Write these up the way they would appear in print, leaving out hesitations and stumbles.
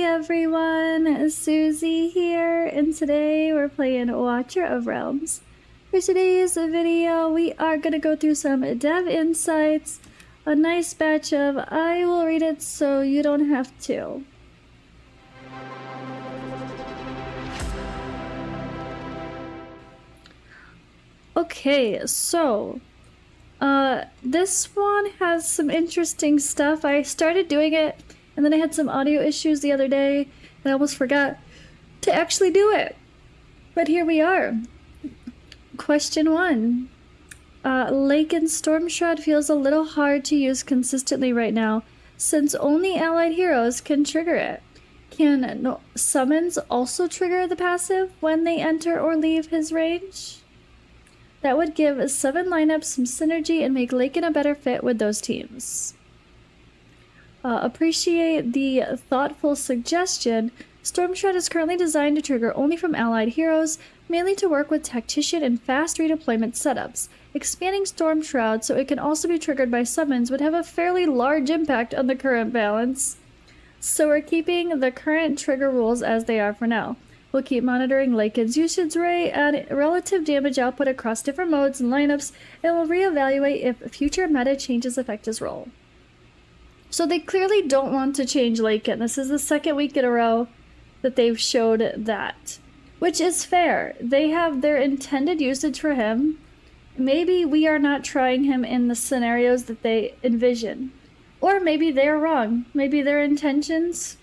everyone, Suzi here, and today we're playing Watcher of Realms. For today's video, we are going to go through some dev insights, a nice batch of I will read it so you don't have to. Okay, so this one has some interesting stuff. I started doing it and then I had some audio issues the other day and I almost forgot to actually do it. But here we are. Question 1. Lake and Storm Shroud feels a little hard to use consistently right now since only allied heroes can trigger it. Can summons also trigger the passive when they enter or leave his range? That would give 7 lineups some synergy and make Lakin a better fit with those teams. Appreciate the thoughtful suggestion. Storm Shroud is currently designed to trigger only from allied heroes, mainly to work with Tactician and fast redeployment setups. Expanding Storm Shroud so it can also be triggered by summons would have a fairly large impact on the current balance. So we're keeping the current trigger rules as they are for now. We'll keep monitoring Lakin's usage rate and relative damage output across different modes and lineups, and we'll reevaluate if future meta changes affect his role. So they clearly don't want to change Lakin. This is the second week in a row that they've showed that, which is fair. They have their intended usage for him. Maybe we are not trying him in the scenarios that they envision. Or maybe they're wrong. Maybe their intentions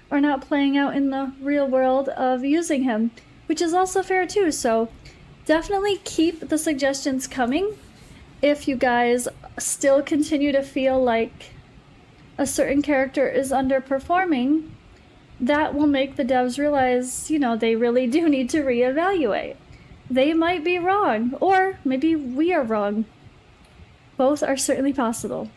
are not playing out in the real world of using him, which is also fair too. So definitely keep the suggestions coming. If you guys still continue to feel like a certain character is underperforming, that will make the devs realize, you know, they really do need to reevaluate. They might be wrong, or maybe we are wrong. Both are certainly possible.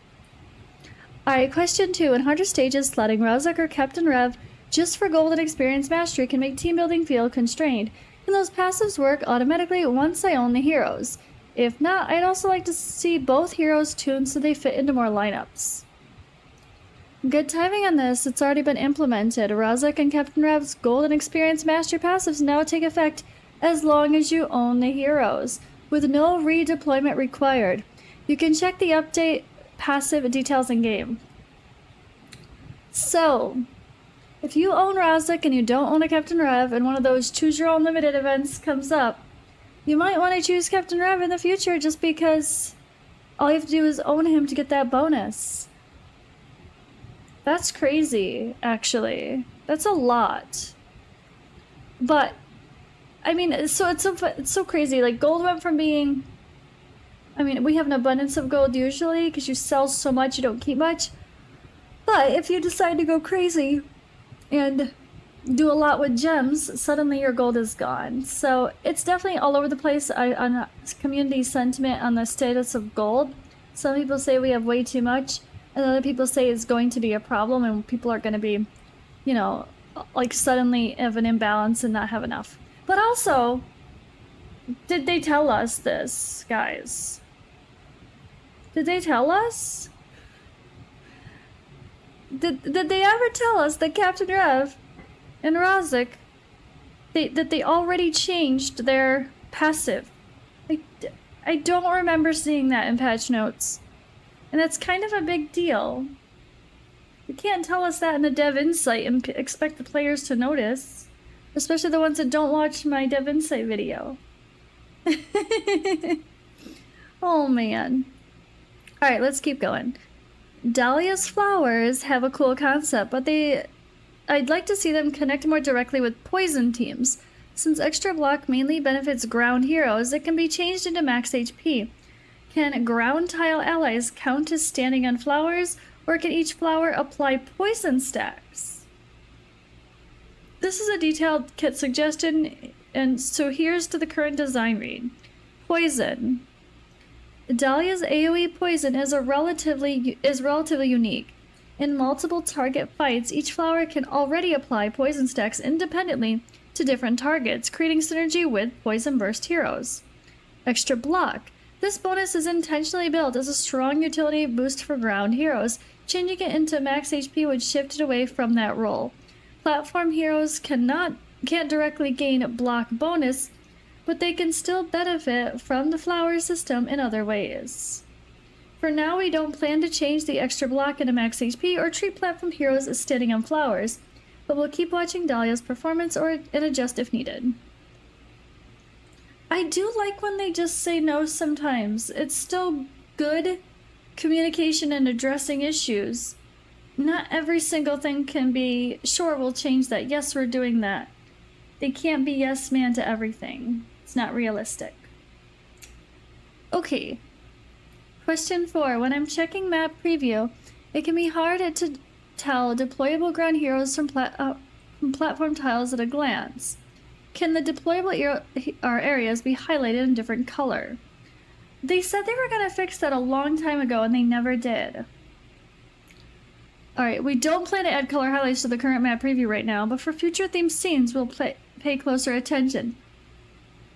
Alright, question 2. In harder stages, slotting Razak or Captain Rev just for gold and experience mastery can make team building feel constrained. Can those passives work automatically once I own the heroes? If not, I'd also like to see both heroes tuned so they fit into more lineups. Good timing on this, it's already been implemented. Razak and Captain Rev's gold and experience mastery passives now take effect as long as you own the heroes, with no redeployment required. You can check the update passive details in game. So, if you own Razak and you don't own a Captain Rev and one of those choose your own limited events comes up, you might want to choose Captain Rev in the future just because all you have to do is own him to get that bonus. That's crazy, actually. That's a lot. But, I mean, so it's so crazy. Like, gold went from being... I mean, we have an abundance of gold usually, because you sell so much, you don't keep much. But if you decide to go crazy and do a lot with gems, suddenly your gold is gone. So it's definitely all over the place on community sentiment on the status of gold. Some people say we have way too much, and other people say it's going to be a problem and people are going to be, you know, like suddenly have an imbalance and not have enough. But also, did they tell us this, guys? Did they tell us? Did they ever tell us that Captain Rev and Razak, that they already changed their passive? I don't remember seeing that in patch notes. And that's kind of a big deal. You can't tell us that in a dev insight and expect the players to notice. Especially the ones that don't watch my dev insight video. Oh man. Alright, let's keep going. Dahlia's flowers have a cool concept, but I'd like to see them connect more directly with poison teams. Since extra block mainly benefits ground heroes, it can be changed into max HP. Can ground tile allies count as standing on flowers, or can each flower apply poison stacks? This is a detailed kit suggestion, and so here's to the current design read. Poison. Dahlia's AoE poison is relatively unique. In multiple target fights, each flower can already apply poison stacks independently to different targets, creating synergy with poison burst heroes. Extra block. This bonus is intentionally built as a strong utility boost for ground heroes. Changing it into max HP would shift it away from that role. Platform heroes can't directly gain block bonus, but they can still benefit from the flower system in other ways. For now, we don't plan to change the extra block into max HP or treat platform heroes as standing on flowers, but we'll keep watching Dahlia's performance and adjust if needed. I do like when they just say no sometimes. It's still good communication and addressing issues. Not every single thing can be, sure, we'll change that. Yes, we're doing that. They can't be yes man to everything. It's not realistic. Okay. Question 4. When I'm checking map preview, it can be hard to tell deployable ground heroes from platform tiles at a glance. Can the deployable areas be highlighted in different color? They said they were going to fix that a long time ago and they never did. Alright, we don't plan to add color highlights to the current map preview right now, but for future themed scenes we'll pay closer attention.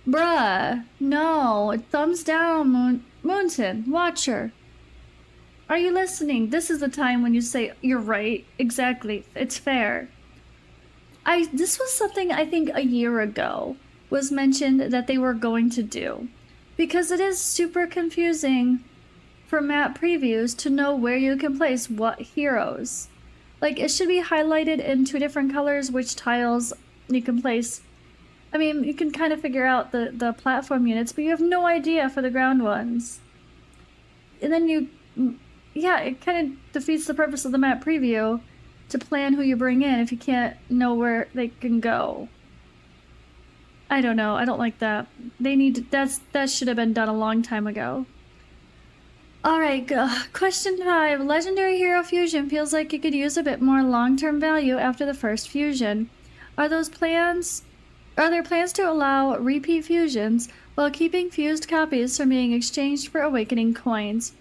Bruh, no, thumbs down, Moonton, Watcher. Are you listening? This is the time when you say, you're right, exactly, it's fair. This was something I think a year ago was mentioned that they were going to do. Because it is super confusing for map previews to know where you can place what heroes. Like, it should be highlighted in 2 different colors which tiles you can place. I mean, you can kind of figure out the platform units, but you have no idea for the ground ones. And then yeah, it kind of defeats the purpose of the map preview to plan who you bring in if you can't know where they can go. I don't know, I don't like that. That should have been done a long time ago. Alright, question 5. Legendary Hero Fusion feels like it could use a bit more long-term value after the first fusion. Are there plans to allow repeat fusions while keeping fused copies from being exchanged for awakening coins?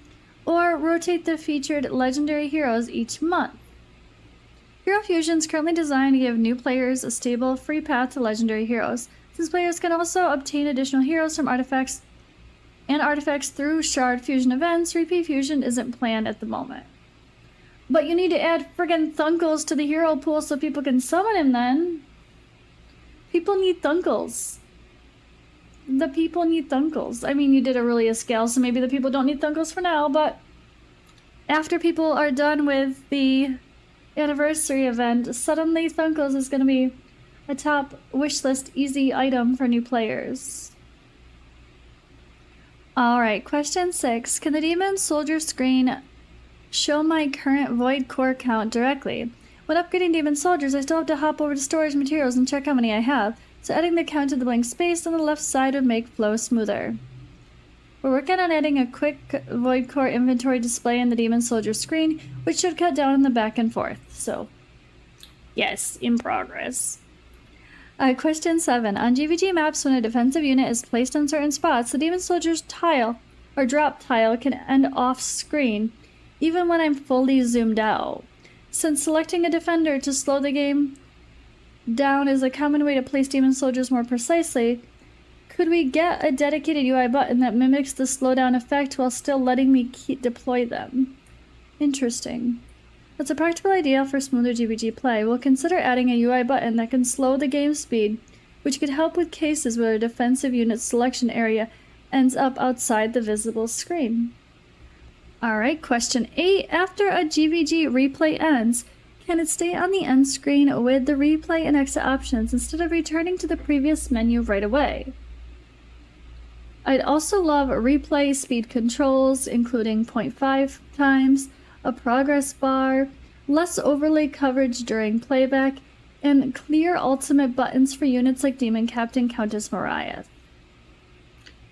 Or rotate the featured legendary heroes each month? Hero Fusion is currently designed to give new players a stable, free path to legendary heroes. Since players can also obtain additional heroes from artifacts through Shard Fusion events, repeat fusion isn't planned at the moment. But you need to add friggin' Thunkles to the hero pool so people can summon him then. People need Thunkles. The people need Thunkles. I mean, you did Aurelia scale, so maybe the people don't need Thunkles for now, but after people are done with the anniversary event, suddenly Thunkles is going to be a top wishlist easy item for new players. Alright, question 6. Can the Demon Soldier screen show my current Void Core count directly? When upgrading Demon Soldiers, I still have to hop over to storage materials and check how many I have, so adding the count to the blank space on the left side would make flow smoother. We're working on adding a quick Void Core inventory display in the Demon Soldier screen, which should cut down on the back and forth, so yes, in progress. Question 7. On GvG maps, when a defensive unit is placed in certain spots, the Demon Soldier's tile, or drop tile, can end off screen, even when I'm fully zoomed out. Since selecting a defender to slow the game down is a common way to place Demon Soldiers more precisely, could we get a dedicated UI button that mimics the slowdown effect while still letting me deploy them? Interesting. That's a practical idea for smoother GvG play. We'll consider adding a UI button that can slow the game speed, which could help with cases where a defensive unit's selection area ends up outside the visible screen. Alright, question 8. After a GvG replay ends, can it stay on the end screen with the replay and exit options instead of returning to the previous menu right away? I'd also love replay speed controls, including 0.5 times, a progress bar, less overlay coverage during playback, and clear ultimate buttons for units like Demon Captain Countess Mariah.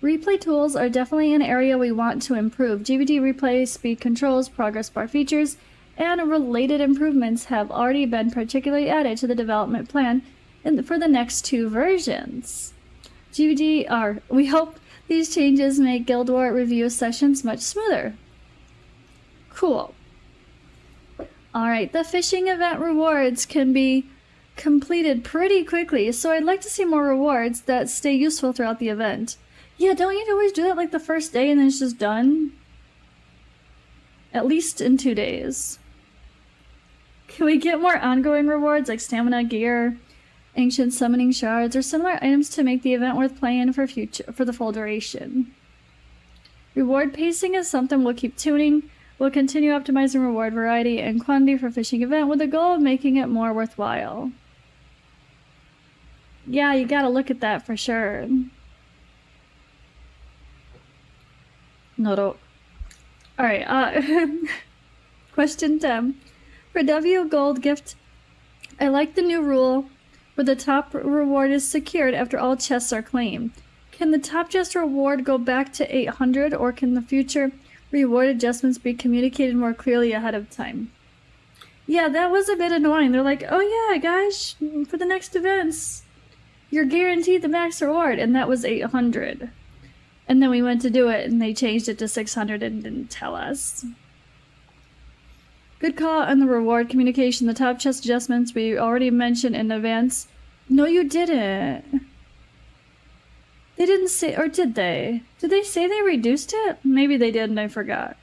Replay tools are definitely an area we want to improve. GvG replay, speed controls, progress bar features, and related improvements have already been particularly added to the development plan for the next 2 versions. We hope these changes make Guild War review sessions much smoother. Cool. Alright, the fishing event rewards can be completed pretty quickly, so I'd like to see more rewards that stay useful throughout the event. Yeah, don't you always do that like the first day and then it's just done? At least in 2 days. Can we get more ongoing rewards like stamina, gear, ancient summoning shards, or similar items to make the event worth playing for the full duration? Reward pacing is something we'll keep tuning. We'll continue optimizing reward variety and quantity for fishing event with the goal of making it more worthwhile. Yeah, you gotta look at that for sure. No. Alright, question 10. For W Gold gift, I like the new rule where the top reward is secured after all chests are claimed. Can the top chest reward go back to 800, or can the future reward adjustments be communicated more clearly ahead of time? Yeah, that was a bit annoying. They're like, oh yeah, guys, for the next events, you're guaranteed the max reward, and that was 800. And then we went to do it, and they changed it to 600 and didn't tell us. Good call on the reward communication. The top chest adjustments we already mentioned in advance. No, you didn't. They didn't say, or did they? Did they say they reduced it? Maybe they did and I forgot.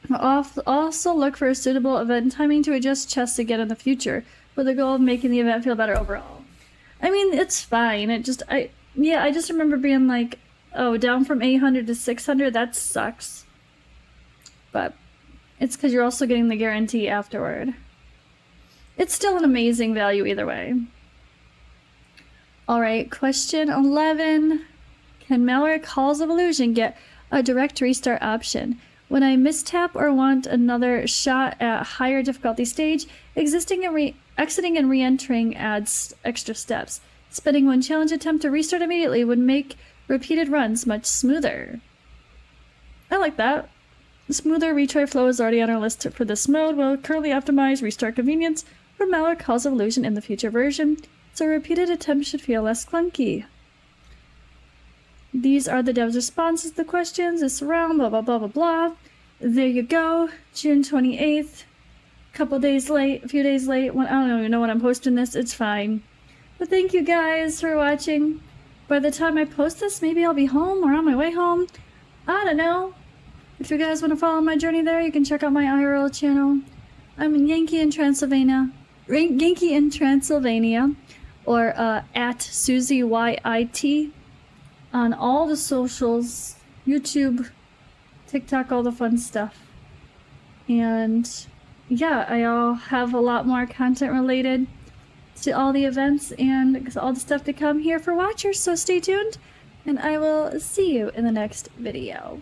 Also look for a suitable event timing to adjust chests again in the future, with the goal of making the event feel better overall. I mean, it's fine. I just remember being like, oh, down from 800 to 600, that sucks. But it's because you're also getting the guarantee afterward. It's still an amazing value either way. Alright, question 11. Can Maloric Halls of Illusion get a direct restart option? When I mistap or want another shot at higher difficulty stage, exiting and re-entering adds extra steps. Spending one challenge attempt to restart immediately would make repeated runs much smoother. I like that. The smoother retry flow is already on our list for this mode. We'll currently optimize restart convenience for Maloric Halls of Illusion in the future version, so repeated attempts should feel less clunky. These are the devs' responses to the questions. It's around blah blah blah blah blah. There you go. June 28th. A few days late. I don't even know when I'm posting this. It's fine. But thank you guys for watching. By the time I post this, maybe I'll be home or on my way home. I don't know. If you guys want to follow my journey there, you can check out my IRL channel. I'm in Yankee in Transylvania. Or at Suzi YIT on all the socials, YouTube, TikTok, all the fun stuff. And yeah, I'll have a lot more content related to all the events and all the stuff to come here for watchers, so stay tuned, and I will see you in the next video.